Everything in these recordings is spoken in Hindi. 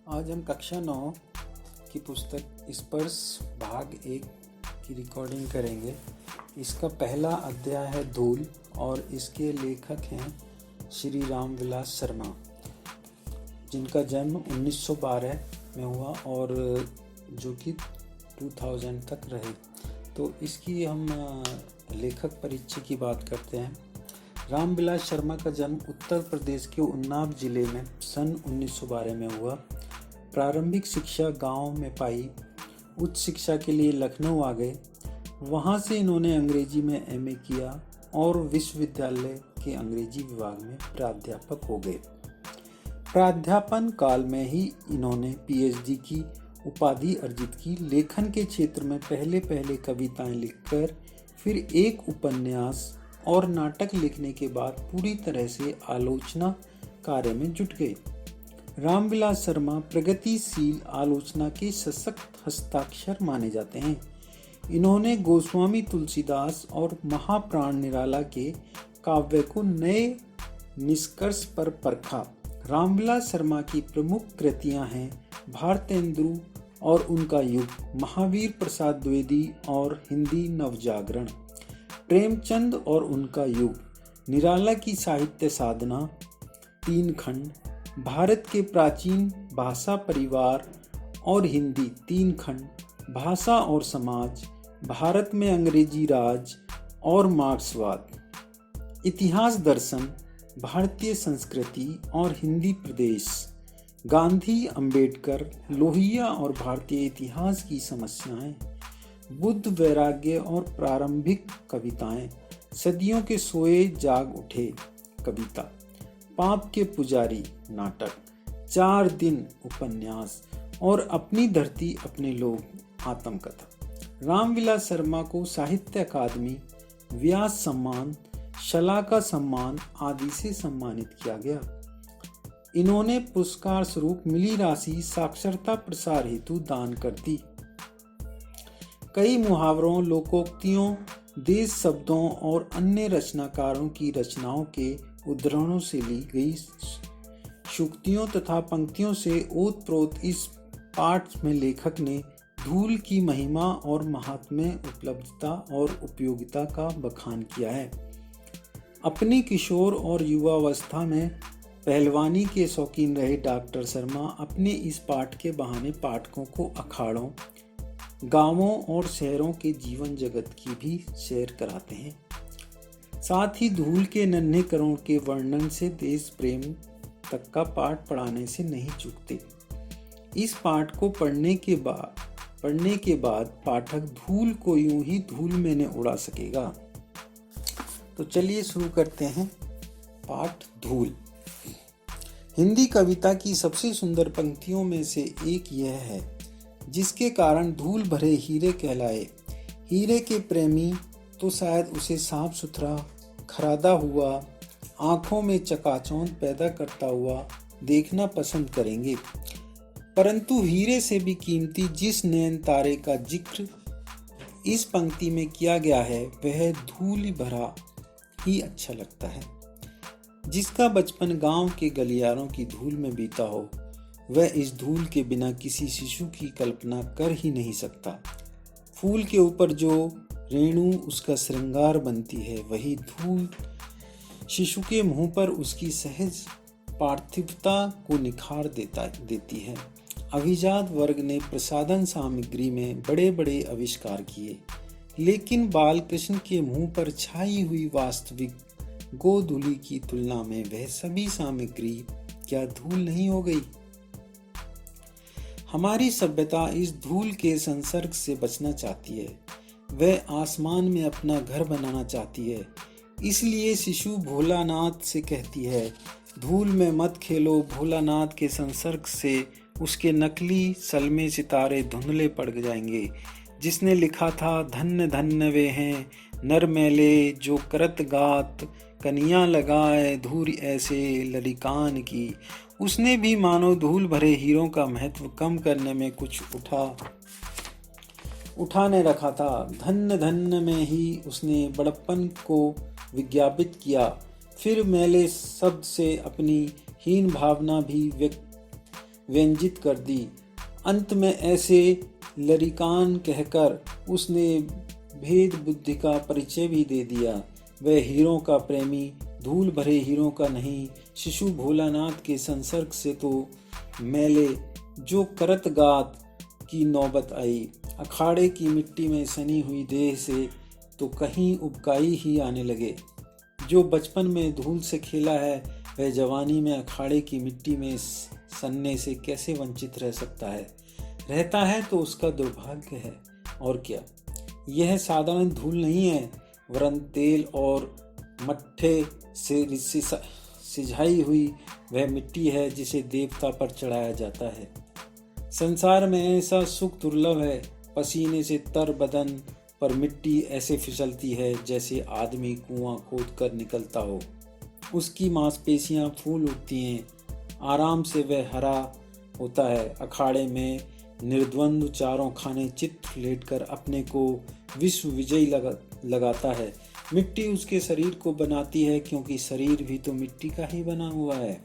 आज हम कक्षा 9 की पुस्तक स्पर्श भाग 1 की रिकॉर्डिंग करेंगे। इसका पहला अध्याय है धूल और इसके लेखक हैं श्री रामविलास शर्मा, जिनका जन्म 1912 में हुआ और जो कि 2000 तक रहे। तो इसकी हम लेखक परिचय की बात करते हैं। रामविलास शर्मा का जन्म उत्तर प्रदेश के उन्नाव जिले में सन 1912 में हुआ। प्रारंभिक शिक्षा गांव में पाई। उच्च शिक्षा के लिए लखनऊ आ गए। वहां से इन्होंने अंग्रेजी में एमए किया और विश्वविद्यालय के अंग्रेजी विभाग में प्राध्यापक हो गए। प्राध्यापन काल में ही इन्होंने पीएचडी की उपाधि अर्जित की। लेखन के क्षेत्र में पहले कविताएं लिखकर फिर एक उपन्यास और नाटक लिखने के बाद पूरी तरह से आलोचना कार्य में जुट गए। रामविलास शर्मा प्रगतिशील आलोचना के सशक्त हस्ताक्षर माने जाते हैं। इन्होंने गोस्वामी तुलसीदास और महाप्राण निराला के काव्य को नए निष्कर्ष पर परखा। रामविलास शर्मा की प्रमुख कृतियां हैं भारतेंदु और उनका युग, महावीर प्रसाद द्विवेदी और हिंदी नवजागरण, प्रेमचंद और उनका युग, निराला की साहित्य साधना 3 खंड, भारत के प्राचीन भाषा परिवार और हिंदी 3 खंड, भाषा और समाज, भारत में अंग्रेजी राज और मार्क्सवाद, इतिहास दर्शन, भारतीय संस्कृति और हिंदी प्रदेश, गांधी, अंबेडकर, लोहिया और भारतीय इतिहास की समस्याएं, बुद्ध, वैराग्य और प्रारंभिक कविताएं, सदियों के सोए जाग उठे कविता, पाप के पुजारी नाटक, 4 दिन उपन्यास और अपनी धरती अपने लोग आत्मकथा। रामविलास शर्मा को साहित्य अकादमी, व्यास सम्मान, शलाका सम्मान आदि से सम्मानित किया गया। इन्होंने पुरस्कार स्वरूप मिली राशि साक्षरता प्रसार हेतु दान कर दी। कई मुहावरों, लोकोक्तियों, देश शब्दों और अन्य रचनाकारों की रचनाओं के उद्धरणों से ली गई सूक्तियों तथा पंक्तियों से ओतप्रोत इस पाठ में लेखक ने धूल की महिमा और महात्म्य, उपलब्धता और उपयोगिता का बखान किया है। अपनी किशोर और युवावस्था में पहलवानी के शौकीन रहे डॉक्टर शर्मा अपने इस पाठ के बहाने पाठकों को अखाड़ों, गांवों और शहरों के जीवन जगत की भी सैर कराते हैं। साथ ही धूल के नन्हे कणों के वर्णन से देश प्रेम तक का पाठ पढ़ाने से नहीं चूकते। इस पाठ को पढ़ने के बाद पाठक धूल को यूं ही धूल में न उड़ा सकेगा। तो चलिए शुरू करते हैं पाठ धूल। हिंदी कविता की सबसे सुंदर पंक्तियों में से एक यह है, जिसके कारण धूल भरे हीरे कहलाए। हीरे के प्रेमी तो शायद उसे साफ सुथरा, खरादा हुआ, आंखों में चकाचौंध पैदा करता हुआ देखना पसंद करेंगे, परंतु हीरे से भी कीमती जिस नयन तारे का जिक्र इस पंक्ति में किया गया है वह धूल भरा ही अच्छा लगता है। जिसका बचपन गांव के गलियारों की धूल में बीता हो वह इस धूल के बिना किसी शिशु की कल्पना कर ही नहीं सकता। फूल के ऊपर जो रेणु उसका श्रृंगार बनती है, वही धूल शिशु के मुंह पर उसकी सहज पार्थिवता को निखार देती है। अभिजात वर्ग ने प्रसाधन सामग्री में बड़े बड़े आविष्कार किए, लेकिन बालकृष्ण के मुंह पर छाई हुई वास्तविक गोधूली की तुलना में वह सभी सामग्री क्या धूल नहीं हो गई। हमारी सभ्यता इस धूल के संसर्ग से बचना चाहती है। वह आसमान में अपना घर बनाना चाहती है। इसलिए शिशु भोलानाथ से कहती है, धूल में मत खेलो, भोलानाथ के संसर्ग से उसके नकली सलमे सितारे धुंधले पड़ जाएंगे। जिसने लिखा था, धन्य धन्य वे हैं नर मेले जो करत गात, कनिया लगाए धूल ऐसे ललिकान की, उसने भी मानो धूल भरे हीरों का महत्व कम करने में कुछ उठाने रखा था। धन्य धन्य में ही उसने बड़प्पन को विज्ञापित किया। फिर मैले शब्द से अपनी हीन भावना भी व्यंजित कर दी। अंत में ऐसे लरिकान कहकर उसने भेद बुद्धि का परिचय भी दे दिया। वह हीरों का प्रेमी, धूल भरे हीरों का नहीं, शिशु भोलानाथ के संसर्ग से तो मैले जो करत गात की नौबत आई। अखाड़े की मिट्टी में सनी हुई देह से तो कहीं उबकाई ही आने लगे। जो बचपन में धूल से खेला है वह जवानी में अखाड़े की मिट्टी में सनने से कैसे वंचित रह सकता है। रहता है तो उसका दुर्भाग्य है, और क्या। यह साधारण धूल नहीं है, वरन तेल और मट्ठे से सिझाई हुई वह मिट्टी है जिसे देवता पर चढ़ाया जाता है। संसार में ऐसा सुख दुर्लभ है। पसीने से तर बदन पर मिट्टी ऐसे फिसलती है जैसे आदमी कुआं खोद कर निकलता हो। उसकी मांसपेशियां फूल उठती हैं, आराम से वह हरा होता है। अखाड़े में निर्द्वंद्व चारों खाने चित्त लेटकर अपने को विश्व विजयी लगाता है। मिट्टी उसके शरीर को बनाती है, क्योंकि शरीर भी तो मिट्टी का ही बना हुआ है।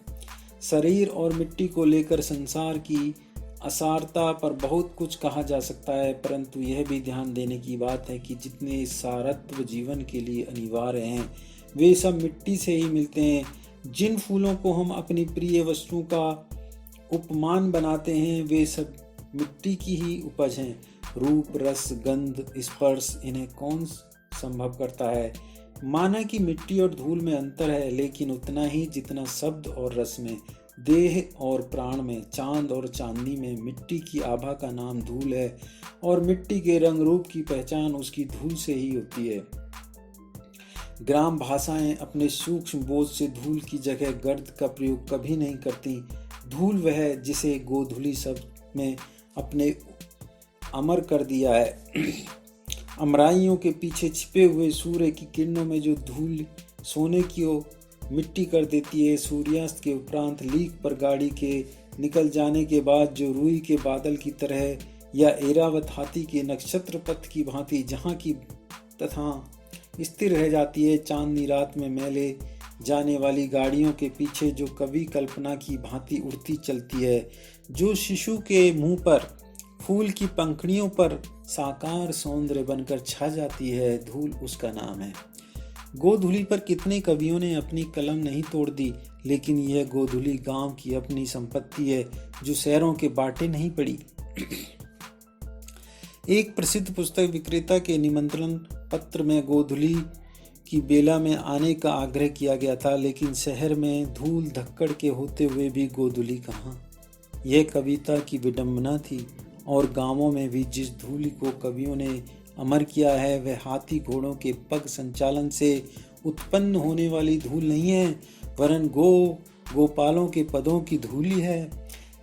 शरीर और मिट्टी को लेकर संसार की असारता पर बहुत कुछ कहा जा सकता है, परंतु यह भी ध्यान देने की बात है कि जितने सारत्व जीवन के लिए अनिवार्य हैं वे सब मिट्टी से ही मिलते हैं। जिन फूलों को हम अपनी प्रिय वस्तुओं का उपमान बनाते हैं वे सब मिट्टी की ही उपज हैं। रूप, रस, गंध, स्पर्श इन्हें कौन संभव करता है। माना कि मिट्टी और धूल में अंतर है, लेकिन उतना ही जितना शब्द और रस में, देह और प्राण में, चांद और चांदनी में। मिट्टी की आभा का नाम धूल है और मिट्टी के रंग रूप की पहचान उसकी धूल से ही होती है। ग्राम भाषाएं अपने सूक्ष्म बोध से धूल की जगह गर्द का प्रयोग कभी नहीं करती। धूल वह जिसे गोधूली शब्द में अपने अमर कर दिया है। अमराइयों के पीछे छिपे हुए सूर्य की किरणों में जो धूल सोने की मिट्टी कर देती है, सूर्यास्त के उपरांत लीक पर गाड़ी के निकल जाने के बाद जो रुई के बादल की तरह या एरावत हाथी के नक्षत्र पथ की भांति जहाँ की तथा स्थिर रह जाती है। चांदनी रात में मेले जाने वाली गाड़ियों के पीछे जो कवि कल्पना की भांति उड़ती चलती है, जो शिशु के मुंह पर फूल की पंखुड़ियों पर साकार सौंदर्य बनकर छा जाती है, धूल उसका नाम है। गोधूली पर कितने कवियों ने अपनी कलम नहीं तोड़ दी, लेकिन यह गोधूली गांव की अपनी संपत्ति है जो शहरों के बाटे नहीं पड़ी। एक प्रसिद्ध पुस्तक विक्रेता के निमंत्रण पत्र में गोधूली की बेला में आने का आग्रह किया गया था, लेकिन शहर में धूल धक्कड़ के होते हुए भी गोधूली कहाँ। यह कविता की विडंबना थी। और गांवों में भी जिस धूल को कवियों ने अमर किया है वह हाथी घोड़ों के पग संचालन से उत्पन्न होने वाली धूल नहीं है, वरन गोपालों के पदों की धूली है।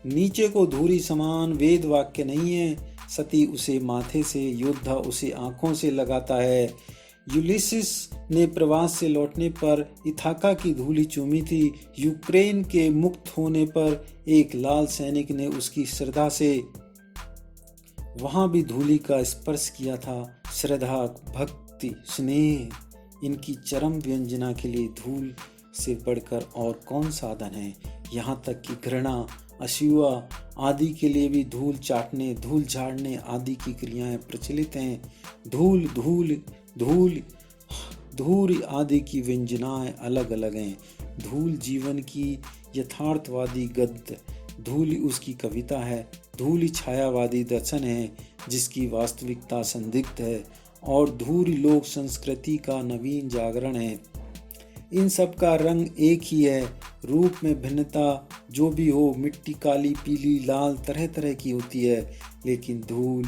नीचे को धूरी समान वेद वाक्य नहीं है। सती उसे माथे से, योद्धा उसे आंखों से लगाता है। यूलिसिस ने प्रवास से लौटने पर इथाका की धूली चूमी थी। यूक्रेन के मुक्त होने पर एक लाल सैनिक ने उसकी श्रद्धा से वहां भी धूली का स्पर्श किया था। श्रद्धा, भक्ति, स्नेह इनकी चरम व्यंजना के लिए धूल से बढ़कर और कौन साधन है। यहाँ तक कि घृणा, असूया आदि के लिए भी धूल चाटने, धूल झाड़ने आदि की क्रियाएं प्रचलित हैं। धूल, धूल, धूल, धूल आदि की व्यंजनाएं अलग अलग हैं। धूल जीवन की यथार्थवादी गद्य, धूल उसकी कविता है। धूल छायावादी दर्शन है जिसकी वास्तविकता संदिग्ध है, और धूल लोक संस्कृति का नवीन जागरण है। इन सब का रंग एक ही है, रूप में भिन्नता जो भी हो, मिट्टी काली, पीली, लाल तरह तरह की होती है, लेकिन धूल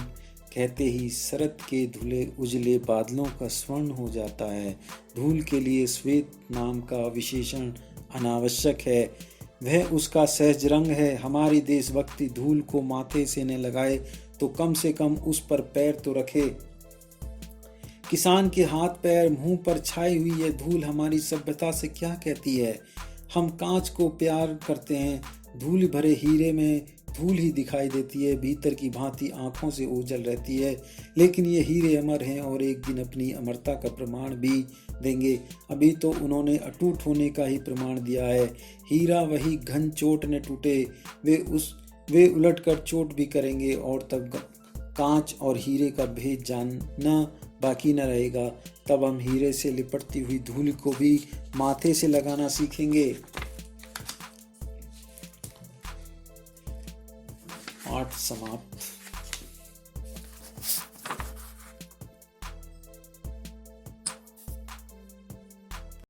कहते ही शरद के धुले उजले बादलों का स्वर्ण हो जाता है। धूल के लिए श्वेत नाम का विशेषण अनावश्यक है, वह उसका सहज रंग है। हमारी देशभक्ति धूल को माथे से न लगाए तो कम से कम उस पर पैर तो रखे। किसान के हाथ पैर मुंह पर छाई हुई यह धूल हमारी सभ्यता से क्या कहती है। हम कांच को प्यार करते हैं, धूल भरे हीरे में धूल ही दिखाई देती है, भीतर की भांति आंखों से ओझल रहती है, लेकिन ये हीरे अमर हैं और एक दिन अपनी अमरता का प्रमाण भी देंगे। अभी तो उन्होंने अटूट होने का ही प्रमाण दिया है। हीरा वही घन चोट न टूटे, वे उस वे उलटकर चोट भी करेंगे और तब कांच और हीरे का भेद जानना बाकी न रहेगा। तब हम हीरे से लिपटती हुई धूल को भी माथे से लगाना सीखेंगे। आर्ट समाप्त।